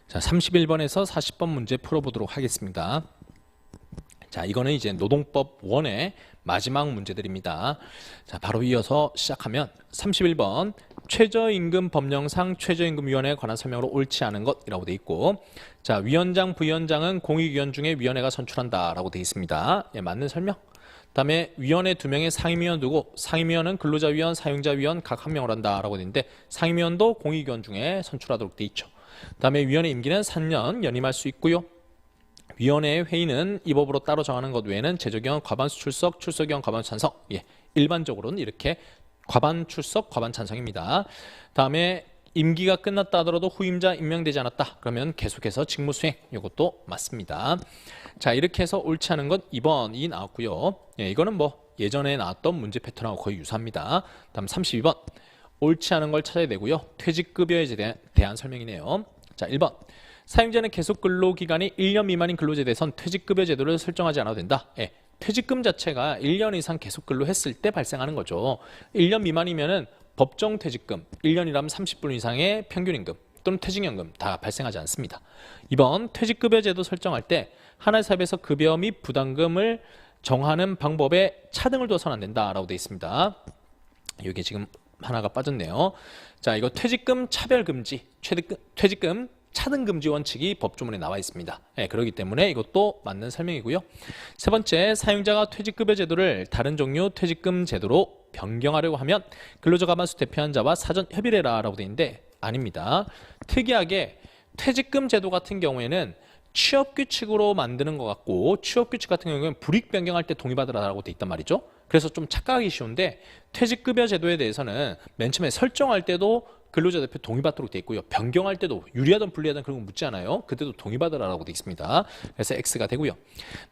자, 31번에서 40번 문제 풀어보도록 하겠습니다. 자, 이거는 이제 노동법 1의 마지막 문제들입니다. 자, 바로 이어서 시작하면 31번 최저임금 법령상 최저임금위원회에 관한 설명으로 옳지 않은 것이라고 돼 있고, 자, 위원장, 부위원장은 공익위원 중에 위원회가 선출한다 라고 돼 있습니다. 예, 맞는 설명. 그다음에 위원회 2명의 상임위원 두고 상임위원은 근로자위원, 사용자위원 각 1명을 한다 라고 돼 있는데 상임위원도 공익위원 중에 선출하도록 돼 있죠. 그다음에 위원회 임기는 3년 연임할 수 있고요. 위원회의 회의는 이 법으로 따로 정하는 것 외에는 제적위원 과반수 출석, 출석위원 과반수 찬성. 예, 일반적으로는 이렇게 과반 출석, 과반 찬성입니다. 다음에 임기가 끝났다 하더라도 후임자 임명되지 않았다. 그러면 계속해서 직무 수행. 이것도 맞습니다. 자, 이렇게 해서 옳지 않은 것 2번이 나왔고요. 예, 이거는 뭐 예전에 나왔던 문제 패턴하고 거의 유사합니다. 다음 32번. 옳지 않은 걸 찾아야 되고요. 퇴직급여에 대한 설명이네요. 자, 1번. 사용자는 계속 근로기간이 1년 미만인 근로자에 대해선 퇴직급여 제도를 설정하지 않아도 된다. 예, 퇴직금 자체가 1년 이상 계속 근로했을 때 발생하는 거죠. 1년 미만이면은 법정 퇴직금, 1년이라면 30분 이상의 평균임금 또는 퇴직연금 다 발생하지 않습니다. 2번, 퇴직급여 제도 설정할 때 하나의 사업에서 급여 및 부담금을 정하는 방법에 차등을 둬서는 안 된다라고 되어 있습니다. 여기 지금 하나가 빠졌네요. 자, 이거 퇴직금 차별금지, 퇴직금 차등금지 원칙이 법조문에 나와 있습니다. 네, 그렇기 때문에 이것도 맞는 설명이고요. 세 번째, 사용자가 퇴직급여 제도를 다른 종류 퇴직금 제도로 변경하려고 하면 근로자 과반수 대표한 자와 사전 협의를 해라 라고 되어 있는데 아닙니다. 특이하게 퇴직금 제도 같은 경우에는 취업규칙으로 만드는 것 같고 취업규칙 같은 경우에는 불이익 변경할 때 동의받으라고 돼 있단 말이죠. 그래서 좀 착각하기 쉬운데 퇴직급여 제도에 대해서는 맨 처음에 설정할 때도 근로자 대표 동의받도록 돼 있고요. 변경할 때도 유리하든 불리하든 그런 거 묻지 않아요. 그때도 동의받으라고 돼 있습니다. 그래서 X가 되고요.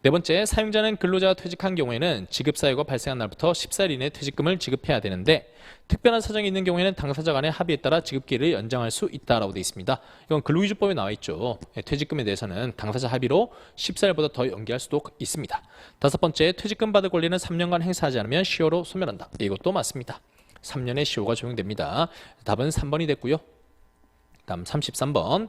네 번째, 사용자는 근로자가 퇴직한 경우에는 지급사유가 발생한 날부터 14일 이내 퇴직금을 지급해야 되는데 특별한 사정이 있는 경우에는 당사자 간의 합의에 따라 지급기일을 연장할 수 있다라고 돼 있습니다. 이건 근로기준법에 나와 있죠. 퇴직금에 대해서는 당사자 합의로 14일보다 더 연기할 수도 있습니다. 다섯 번째, 퇴직금 받을 권리는 3년간 행사하지 않으면 시효로 소멸한다. 이것도 맞습니다. 3년의 시효가 적용됩니다. 답은 3번이 됐고요. 다음 33번.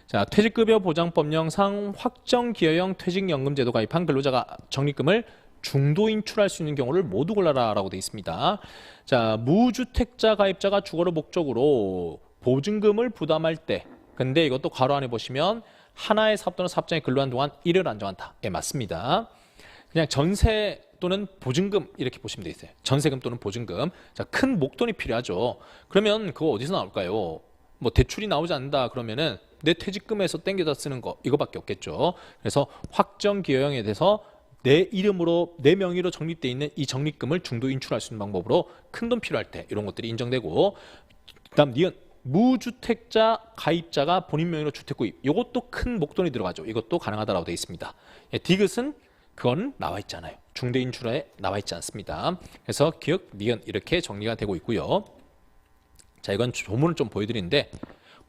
자, 퇴직급여 보장법령상 확정기여형 퇴직연금제도 가입한 근로자가 적립금을 중도 인출할 수 있는 경우를 모두 골라라 라고 되어 있습니다. 자, 무주택자 가입자가 주거를 목적으로 보증금을 부담할 때, 근데 이것도 괄호 안에 보시면 하나의 사업 또는 사업장에 근로한 동안 일을 안정한다. 예, 맞습니다. 그냥 전세 또는 보증금 이렇게 보시면 되겠어요. 전세금 또는 보증금. 자, 큰 목돈이 필요하죠. 그러면 그거 어디서 나올까요? 뭐 대출이 나오지 않는다 그러면은 내 퇴직금에서 땡겨다 쓰는 거 이거밖에 없겠죠. 그래서 확정기여형에 대해서 내 이름으로 내 명의로 적립돼 있는 이 적립금을 중도 인출할 수 있는 방법으로 큰 돈 필요할 때 이런 것들이 인정되고, 그다음 니은 무주택자 가입자가 본인 명의로 주택 구입 이것도 큰 목돈이 들어가죠. 이것도 가능하다라고 되어 있습니다. 예, 디귿은 그건 나와 있잖아요. 중대 인출에 나와 있지 않습니다. 그래서 기역, 니은 이렇게 정리가 되고 있고요. 자, 이건 조문을 좀 보여드리는데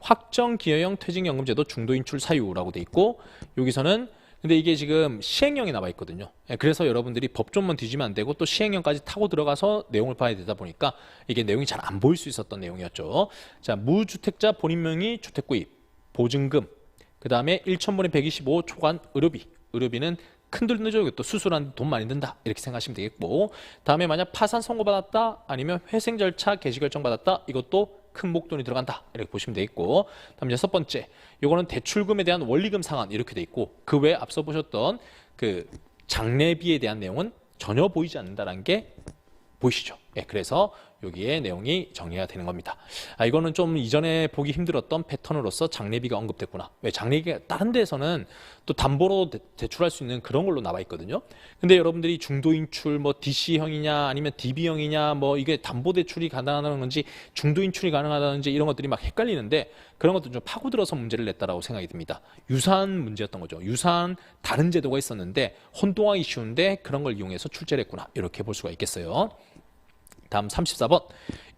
확정기여형 퇴직연금제도 중도 인출 사유라고 돼 있고 여기서는 근데 이게 지금 시행령이 나와 있거든요. 그래서 여러분들이 법조문만 뒤지면 안 되고 또 시행령까지 타고 들어가서 내용을 봐야 되다 보니까 이게 내용이 잘 안 보일 수 있었던 내용이었죠. 자, 무주택자 본인 명의 주택 구입, 보증금, 그 다음에 1천분의 125 초과 의료비, 의료비는 큰 돈 들죠. 또 수술하는데 돈 많이 든다 이렇게 생각하시면 되겠고, 다음에 만약 파산 선고받았다 아니면 회생 절차 개시 결정 받았다 이것도 큰 목돈이 들어간다 이렇게 보시면 되겠고, 다음 여섯 번째, 요거는 대출금에 대한 원리금 상환 이렇게 돼 있고 그 외에 앞서 보셨던 그 장례비에 대한 내용은 전혀 보이지 않는다라는 게 보이시죠? 예, 그래서 여기에 내용이 정리가 되는 겁니다. 아, 이거는 좀 이전에 보기 힘들었던 패턴으로서 장례비가 언급됐구나. 왜 장례비가 다른 데서는 또 담보로 대출할 수 있는 그런 걸로 나와 있거든요. 근데 여러분들이 중도인출 뭐 DC형이냐 아니면 DB형이냐 뭐 이게 담보대출이 가능하다는 건지 중도인출이 가능하다는지 이런 것들이 막 헷갈리는데 그런 것도 좀 파고들어서 문제를 냈다라고 생각이 듭니다. 유사한 문제였던 거죠. 유사한 다른 제도가 있었는데 혼동하기 쉬운데 그런 걸 이용해서 출제를 했구나. 이렇게 볼 수가 있겠어요. 다음 34번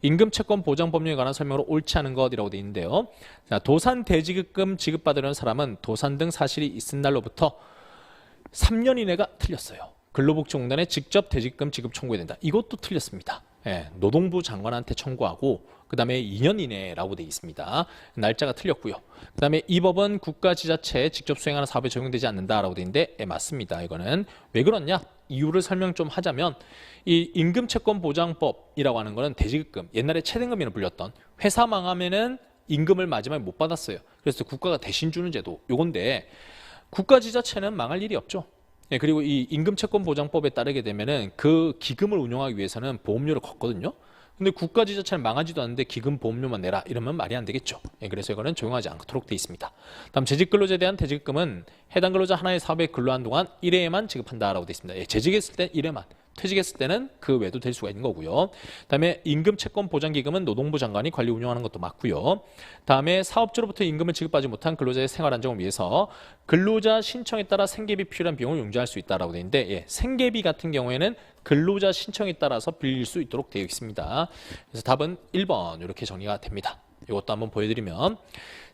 임금채권 보장법령에 관한 설명으로 옳지 않은 것이라고 되어 있는데요. 자, 도산 대지급금 지급받으려는 사람은 도산 등 사실이 있은 날로부터 3년 이내가 틀렸어요. 근로복지공단에 직접 대지급금 지급 청구해야 된다. 이것도 틀렸습니다. 노동부 장관한테 청구하고 그 다음에 2년 이내라고 되어 있습니다. 날짜가 틀렸고요. 그 다음에 이 법은 국가지자체에 직접 수행하는 사업에 적용되지 않는다라고 되어 있는데 맞습니다. 이거는 왜 그렇냐? 이유를 설명 좀 하자면 이 임금채권보장법이라고 하는 거는 대지급금, 옛날에 최대임금이라 불렸던 회사 망하면은 임금을 마지막에 못 받았어요. 그래서 국가가 대신 주는 제도 요건데 국가지자체는 망할 일이 없죠. 그리고 이 임금채권보장법에 따르게 되면은 그 기금을 운영하기 위해서는 보험료를 걷거든요. 근데 국가지자체는 망하지도 않는데 기금 보험료만 내라 이러면 말이 안 되겠죠. 그래서 이거는 적용하지 않도록 되어 있습니다. 다음 재직근로자에 대한 대지급금은 해당 근로자 하나의 사업에 근로한 동안 1회에만 지급한다라고 되어 있습니다. 재직했을 때 1회만, 퇴직했을 때는 그 외도 될 수가 있는 거고요. 다음에 임금채권보장기금은 노동부 장관이 관리 운영하는 것도 맞고요. 다음에 사업주로부터 임금을 지급받지 못한 근로자의 생활 안정을 위해서 근로자 신청에 따라 생계비 필요한 비용을 용지할 수 있다라고 되어 있는데 생계비 같은 경우에는 근로자 신청에 따라서 빌릴 수 있도록 되어 있습니다. 그래서 답은 1번 이렇게 정리가 됩니다. 이것도 한번 보여드리면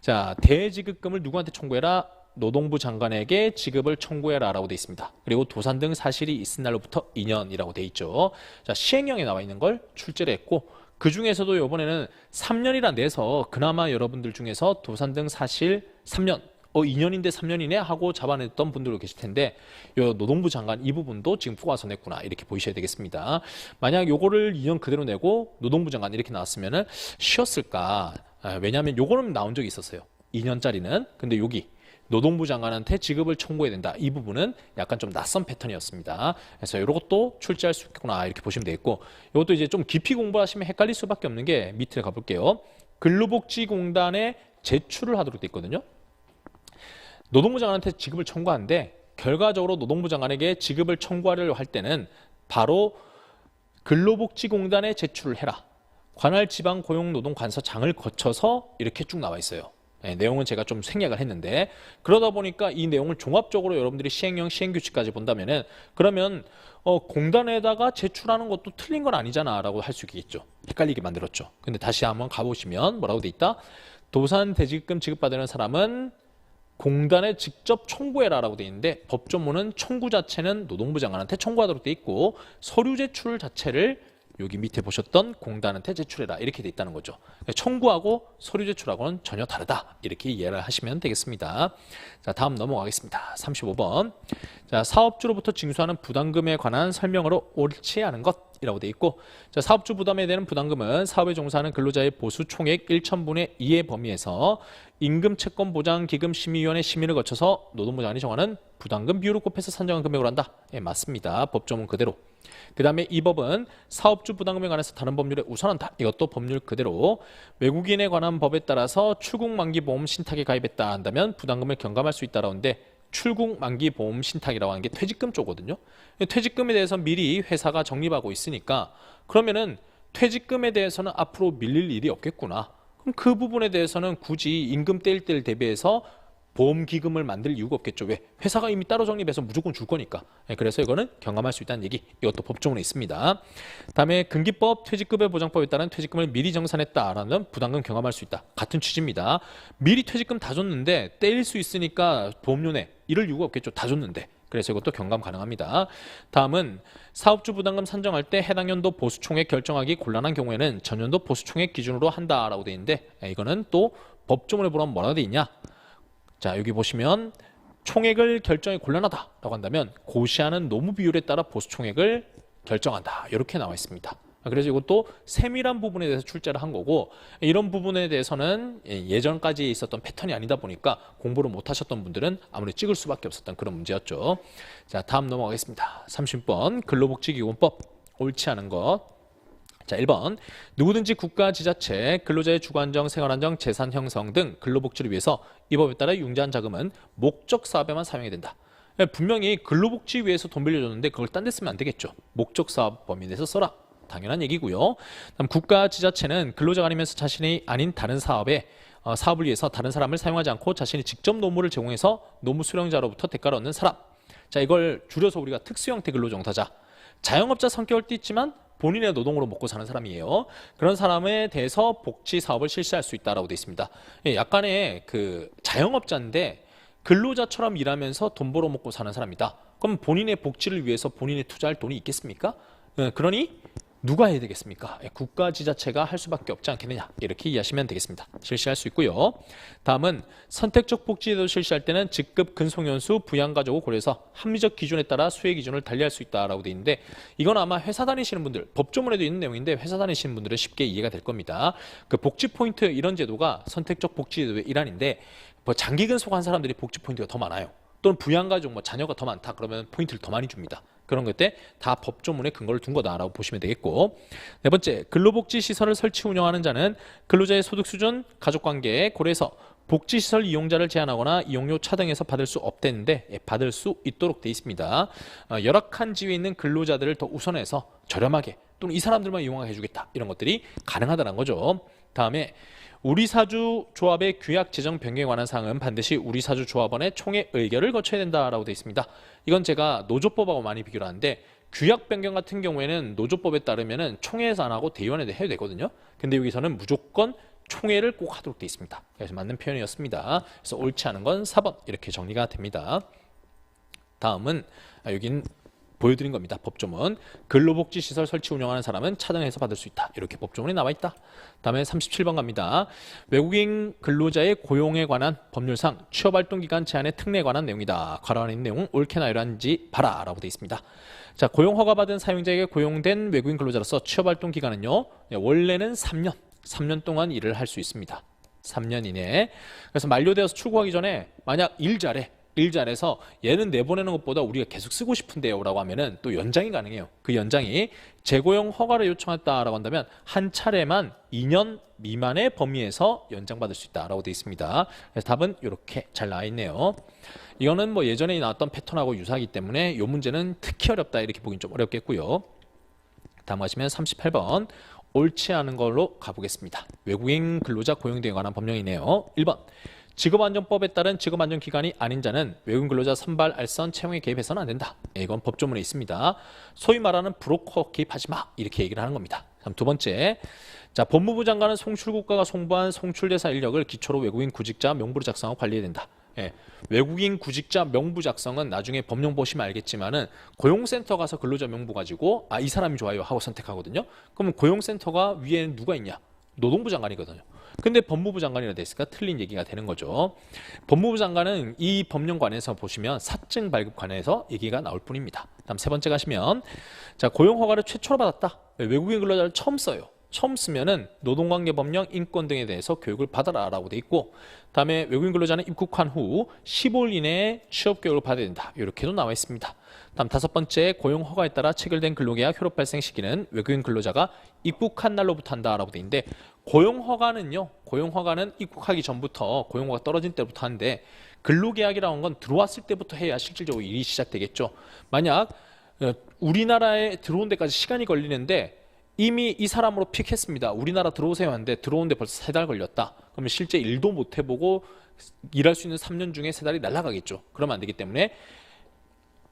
자 대지급금을 누구한테 청구해라? 노동부 장관에게 지급을 청구해라 라고 되어 있습니다. 그리고 도산 등 사실이 있은 날로부터 2년이라고 되어 있죠. 자 시행령에 나와 있는 걸 출제를 했고 그 중에서도 이번에는 3년이라 내서 그나마 여러분들 중에서 도산 등 사실 3년 2년인데 3년이네 하고 잡아냈던 분들도 계실 텐데 요 노동부 장관 이 부분도 지금 뽑아서 냈구나 이렇게 보이셔야 되겠습니다. 만약 요거를 2년 그대로 내고 노동부 장관 이렇게 나왔으면은 쉬었을까? 왜냐하면 요거는 나온 적이 있었어요. 2년짜리는. 근데 여기 노동부 장관한테 지급을 청구해야 된다. 이 부분은 약간 좀 낯선 패턴이었습니다. 그래서 이것도 출제할 수 있겠구나 이렇게 보시면 되겠고 이것도 이제 좀 깊이 공부하시면 헷갈릴 수밖에 없는 게 밑에 가볼게요. 근로복지공단에 제출을 하도록 돼 있거든요. 노동부 장관한테 지급을 청구하는데 결과적으로 노동부 장관에게 지급을 청구하려고 할 때는 바로 근로복지공단에 제출을 해라. 관할 지방고용노동관서장을 거쳐서 이렇게 쭉 나와 있어요. 내용은 제가 좀 생략을 했는데 그러다 보니까 이 내용을 종합적으로 여러분들이 시행령 시행규칙까지 본다면은 그러면 공단에다가 제출하는 것도 틀린 건 아니잖아 라고 할 수 있겠죠. 헷갈리게 만들었죠. 근데 다시 한번 가보시면 뭐라고 돼 있다? 도산 대지급금 지급받는 사람은 공단에 직접 청구해라 라고 돼 있는데 법조문은 청구 자체는 노동부 장관한테 청구하도록 돼 있고 서류 제출 자체를 여기 밑에 보셨던 공단한테 제출해라 이렇게 돼 있다는 거죠. 청구하고 서류 제출하고는 전혀 다르다 이렇게 이해를 하시면 되겠습니다. 자 다음 넘어가겠습니다. 35번 자 사업주로부터 징수하는 부담금에 관한 설명으로 옳지 않은 것이라고 돼 있고 자 사업주 부담에 대한 부담금은 사업에 종사하는 근로자의 보수 총액 1,000분의 2의 범위에서 임금채권보장기금심의위원회 심의를 거쳐서 노동부 장관이 정하는 부담금 비율을 곱해서 산정한 금액으로 한다. 맞습니다. 법조문 그대로. 그 다음에 이 법은 사업주 부담금에 관해서 다른 법률에 우선한다. 이것도 법률 그대로. 외국인에 관한 법에 따라서 출국만기보험 신탁에 가입했다 한다면 부담금을 경감할 수 있다라는데 출국만기보험 신탁이라고 하는 게 퇴직금 쪽거든요. 퇴직금에 대해서 미리 회사가 적립하고 있으니까 그러면은 퇴직금에 대해서는 앞으로 밀릴 일이 없겠구나. 그럼 그 부분에 대해서는 굳이 임금 떼일 때를 대비해서 보험기금을 만들 이유가 없겠죠. 왜? 회사가 이미 따로 적립해서 무조건 줄 거니까. 그래서 이거는 경감할 수 있다는 얘기. 이것도 법조문에 있습니다. 다음에 근기법 퇴직급여 보장법에 따른 퇴직금을 미리 정산했다라는 부담금 경감할 수 있다. 같은 취지입니다. 미리 퇴직금 다 줬는데 떼일 수 있으니까 보험료 내. 이럴 이유가 없겠죠. 다 줬는데. 그래서 이것도 경감 가능합니다. 다음은 사업주 부담금 산정할 때 해당 연도 보수총액 결정하기 곤란한 경우에는 전년도 보수총액 기준으로 한다라고 되어 있는데 이거는 또 법조문에 보면 뭐라고 되어 있냐? 자 여기 보시면 총액을 결정이 곤란하다라고 한다면 고시하는 노무 비율에 따라 보수총액을 결정한다. 이렇게 나와 있습니다. 그래서 이것도 세밀한 부분에 대해서 출제를 한 거고 이런 부분에 대해서는 예전까지 있었던 패턴이 아니다 보니까 공부를 못 하셨던 분들은 아무래도 찍을 수밖에 없었던 그런 문제였죠. 자 다음 넘어가겠습니다. 30번 근로복지기본법 옳지 않은 것. 자 1번 누구든지 국가, 지자체, 근로자의 주거안정, 생활안정, 재산 형성 등 근로복지를 위해서 이 법에 따라 융자한 자금은 목적 사업에만 사용해야 된다. 분명히 근로복지 위해서 돈 빌려줬는데 그걸 딴 데 쓰면 안 되겠죠. 목적 사업 범위 내에서 써라. 당연한 얘기고요. 다음 국가, 지자체는 근로자가 아니면서 자신이 아닌 다른 사업에 사업을 위해서 다른 사람을 사용하지 않고 자신이 직접 노무를 제공해서 노무 수령자로부터 대가를 얻는 사람. 자 이걸 줄여서 우리가 특수형태 근로종사자. 자영업자 성격을 띠지만 본인의 노동으로 먹고 사는 사람이에요. 그런 사람에 대해서 복지 사업을 실시할 수 있다라고 되어 있습니다. 약간의 그 자영업자인데 근로자처럼 일하면서 돈 벌어 먹고 사는 사람이다. 그럼 본인의 복지를 위해서 본인이 투자할 돈이 있겠습니까? 그러니 누가 해야 되겠습니까? 국가 지자체가 할 수밖에 없지 않겠느냐, 이렇게 이해하시면 되겠습니다. 실시할 수 있고요. 다음은 선택적 복지제도 실시할 때는 직급, 근속연수, 부양가족을 고려해서 합리적 기준에 따라 수혜 기준을 달리할 수 있다라고 되어 있는데, 이건 아마 회사 다니시는 분들, 법조문에도 있는 내용인데 회사 다니시는 분들은 쉽게 이해가 될 겁니다. 그 복지 포인트 이런 제도가 선택적 복지제도의 일환인데, 뭐 장기 근속한 사람들이 복지 포인트가 더 많아요. 또는 부양가족, 뭐 자녀가 더 많다 그러면 포인트를 더 많이 줍니다. 그런 것 때 다 법조문에 근거를 둔 거다라고 보시면 되겠고, 네 번째, 근로복지시설을 설치 운영하는 자는 근로자의 소득 수준, 가족관계에 고려해서 복지시설 이용자를 제한하거나 이용료 차등해서 받을 수 없대는데 받을 수 있도록 돼 있습니다. 열악한 지위에 있는 근로자들을 더 우선해서 저렴하게 또는 이 사람들만 이용하게 해주겠다, 이런 것들이 가능하다는 거죠. 다음에 우리사주 조합의 규약 제정 변경에 관한 사항은 반드시 우리사주 조합원의 총회 의결을 거쳐야 된다라고 되어 있습니다. 이건 제가 노조법하고 많이 비교를 하는데, 규약 변경 같은 경우에는 노조법에 따르면은 총회에서 안 하고 대의원에 해도 되거든요. 근데 여기서는 무조건 총회를 꼭 하도록 되어 있습니다. 그래서 맞는 표현이었습니다. 그래서 옳지 않은 건 4번 이렇게 정리가 됩니다. 다음은 여긴 보여드린 겁니다. 법조문. 근로복지시설 설치 운영하는 사람은 차등해서 받을 수 있다, 이렇게 법조문에 나와 있다. 다음에 37번 갑니다. 외국인 근로자의 고용에 관한 법률상 취업활동기간 제한의 특례에 관한 내용이다. 괄호 안에 있는 내용 옳게나 이러한지 봐라 라고 되어 있습니다. 자, 고용허가받은 사용자에게 고용된 외국인 근로자로서 취업활동기간은요, 원래는 3년 동안 일을 할 수 있습니다. 3년 이내에. 그래서 만료되어서 출국하기 전에 만약 일 잘해서 얘는 내보내는 것보다 우리가 계속 쓰고 싶은데요 라고 하면은 또 연장이 가능해요. 그 연장이 재고용 허가를 요청했다라고 한다면 한 차례만 2년 미만의 범위에서 연장받을 수 있다라고 되어 있습니다. 그래서 답은 이렇게 잘 나와 있네요. 이거는 뭐 예전에 나왔던 패턴하고 유사하기 때문에 이 문제는 특히 어렵다, 이렇게 보긴 좀 어렵겠고요. 다음 가시면 38번 옳지 않은 걸로 가보겠습니다. 외국인 근로자 고용 등에 관한 법령이네요. 1번 직업안전법에 따른 직업안전기관이 아닌 자는 외국인 근로자 선발, 알선, 채용에 개입해서는 안 된다. 이건 법조문에 있습니다. 소위 말하는 브로커 개입하지 마, 이렇게 얘기를 하는 겁니다. 다음 두 번째, 자, 법무부 장관은 송출국가가 송부한 송출대사 인력을 기초로 외국인 구직자 명부를 작성하고 관리해야 된다. 외국인 구직자 명부 작성은 나중에 법령 보시면 알겠지만은 고용센터 가서 근로자 명부 가지고 이 사람이 좋아요 하고 선택하거든요. 그러면 고용센터가 위에는 누가 있냐? 노동부 장관이거든요. 근데 법무부 장관이라 돼 있으니까 틀린 얘기가 되는 거죠. 법무부 장관은 이 법령관에서 보시면 사증 발급관에서 얘기가 나올 뿐입니다. 다음 세 번째 가시면, 자, 고용 허가를 최초로 받았다. 외국인 근로자를 처음 써요. 처음 쓰면은 노동관계 법령, 인권 등에 대해서 교육을 받아라라고 돼 있고, 다음에 외국인 근로자는 입국한 후 15일 이내에 취업 교육을 받아야 된다, 이렇게도 나와 있습니다. 다음 다섯 번째, 고용 허가에 따라 체결된 근로계약 효력 발생 시기는 외국인 근로자가 입국한 날로부터 한다라고 돼 있는데, 고용 허가는요, 고용 허가는 입국하기 전부터 고용 허가 떨어진 때부터 하는데, 근로계약이라는 건 들어왔을 때부터 해야 실질적으로 일이 시작되겠죠. 만약 우리나라에 들어온 데까지 시간이 걸리는데 이미 이 사람으로 픽했습니다. 우리나라 들어오세요 하는데 들어오는데 벌써 3달 걸렸다. 그러면 실제 일도 못 해보고 일할 수 있는 3년 중에 3달이 날아가겠죠. 그러면 안 되기 때문에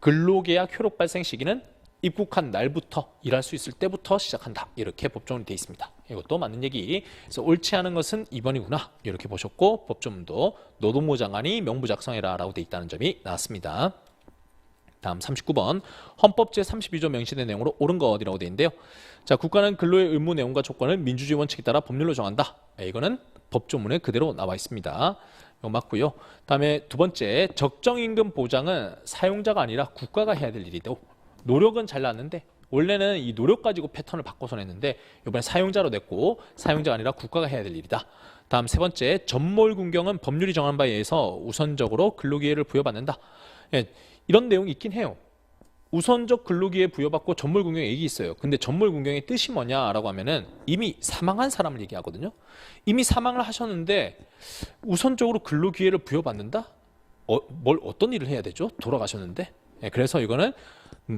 근로계약 효력 발생 시기는 입국한 날부터 일할 수 있을 때부터 시작한다, 이렇게 법조문이 되어 있습니다. 이것도 맞는 얘기. 그래서 옳지 않은 것은 2번이구나, 이렇게 보셨고, 법조문도 노동부 장관이 명부 작성해라 라고 되어 있다는 점이 나왔습니다. 다음 39번 헌법 제32조 명시된 내용으로 옳은 거 어디라고 되어 있는데요. 자, 국가는 근로의 의무 내용과 조건을 민주주의 원칙에 따라 법률로 정한다. 이거는 법조문에 그대로 나와 있습니다. 이거 맞고요. 다음에 두 번째, 적정임금 보장은 사용자가 아니라 국가가 해야 될 일이고, 노력은 잘 나왔는데 원래는 이 노력 가지고 패턴을 바꿔서 냈는데 이번에 사용자로 냈고, 사용자가 아니라 국가가 해야 될 일이다. 다음 세 번째, 전몰군경은 법률이 정한 바에 의해서 우선적으로 근로기회를 부여받는다. 이런 내용이 있긴 해요. 우선적 근로기회 부여받고 전몰군경 얘기 있어요. 근데 전몰군경의 뜻이 뭐냐라고 하면은 이미 사망한 사람을 얘기하거든요. 이미 사망을 하셨는데 우선적으로 근로기회를 부여받는다? 어떤 일을 해야 되죠? 돌아가셨는데. 그래서 이거는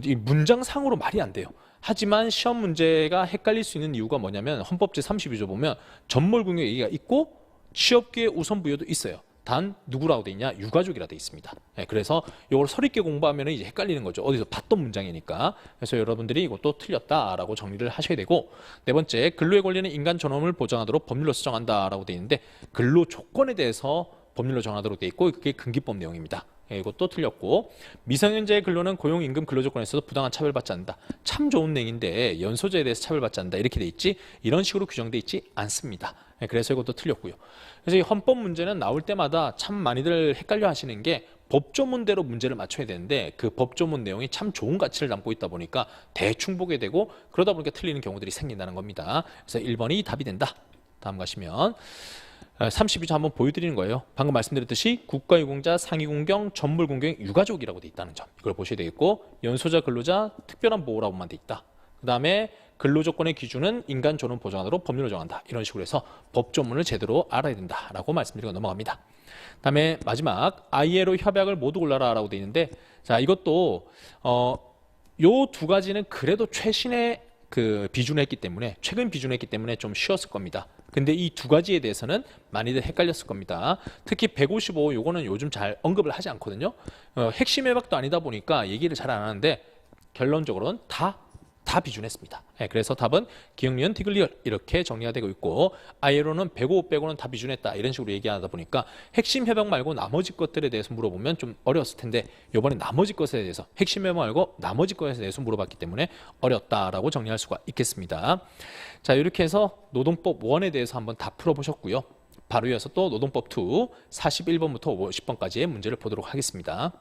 이 문장상으로 말이 안 돼요. 하지만 시험 문제가 헷갈릴 수 있는 이유가 뭐냐면 헌법 제32조 보면 전몰군경 얘기가 있고 취업기회 우선 부여도 있어요. 단 누구라고 돼 있냐? 유가족이라 돼 있습니다. 그래서 이걸 서립게 공부하면 이제 헷갈리는 거죠. 어디서 봤던 문장이니까. 그래서 여러분들이 이것도 틀렸다라고 정리를 하셔야 되고, 네 번째, 근로의 권리는 인간 존엄을 보장하도록 법률로 수정한다라고 돼 있는데 근로 조건에 대해서 법률로 정하도록 돼 있고 그게 근기법 내용입니다. 이것도 틀렸고, 미성년자의 근로는 고용임금 근로조건에서도 부당한 차별받지 않는다. 참 좋은 내용인데 연소자에 대해서 차별받지 않는다 이렇게 돼 있지, 이런 식으로 규정돼 있지 않습니다. 그래서 이것도 틀렸고요. 그래서 이 헌법 문제는 나올 때마다 참 많이들 헷갈려 하시는 게, 법조문대로 문제를 맞춰야 되는데 그 법조문 내용이 참 좋은 가치를 담고 있다 보니까 대충 보게 되고, 그러다 보니까 틀리는 경우들이 생긴다는 겁니다. 그래서 1번이 답이 된다. 다음 가시면 32조 한번 보여드리는 거예요. 방금 말씀드렸듯이 국가유공자, 상위공경, 전물공경, 유가족이라고 돼 있다는 점, 이걸 보셔야 되겠고, 연소자, 근로자 특별한 보호라고만 돼 있다. 그 다음에 근로조건의 기준은 인간존엄 보장하도록 법률로 정한다. 이런 식으로 해서 법조문을 제대로 알아야 된다라고 말씀드리고 넘어갑니다. 다음에 마지막 ILO 협약을 모두 골라라 라고 돼 있는데, 자, 이것도 요 두 가지는 그래도 최신의 그 비준했기 때문에, 최근 비준했기 때문에 좀 쉬웠을 겁니다. 근데 이 두 가지에 대해서는 많이들 헷갈렸을 겁니다. 특히 155 요거는 요즘 잘 언급을 하지 않거든요. 핵심 협약도 아니다 보니까 얘기를 잘 안 하는데, 결론적으로는 다 비준했습니다. 그래서 답은 기억, 니은, 디귿, 리을 이렇게 정리가 되고 있고, ILO는 105 빼고는 다 비준했다 이런 식으로 얘기하다 보니까 핵심 협약 말고 나머지 것들에 대해서 물어보면 좀 어려웠을 텐데, 이번에 나머지 것에 대해서, 핵심 협약 말고 나머지 것에 대해서 물어봤기 때문에 어렵다라고 정리할 수가 있겠습니다. 자, 이렇게 해서 노동법 1에 대해서 한번 다 풀어보셨고요. 바로 이어서 또 노동법 2 41번부터 50번까지의 문제를 보도록 하겠습니다.